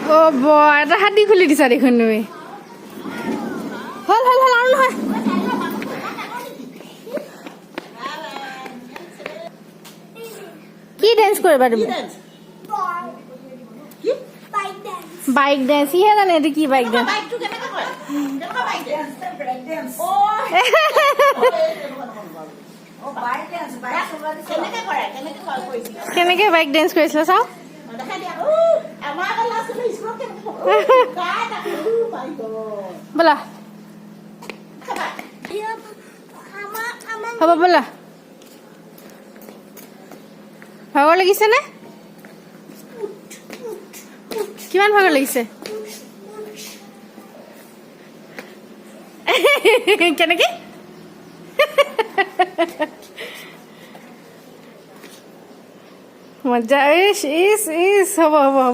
অ' বৰ এটা হাতী খুলি দিছা দেখোন তুমি হ'ল হ'ল হ'ল আৰু নহয় কি ডেন্স কৰিবা তুমি বাইক ডেন্স ইহে জানে এইটো কি বাইক ডেন্স কেনেকে বাইক ডেন্স কৰিছিলা চাওঁ ব'লা হ'ব ব'লা ভাগৰ লাগিছে নে কিমান ভাগৰ লাগিছে কেনেকে মজা ইছ ইছ ইছ হ'ব হ'ব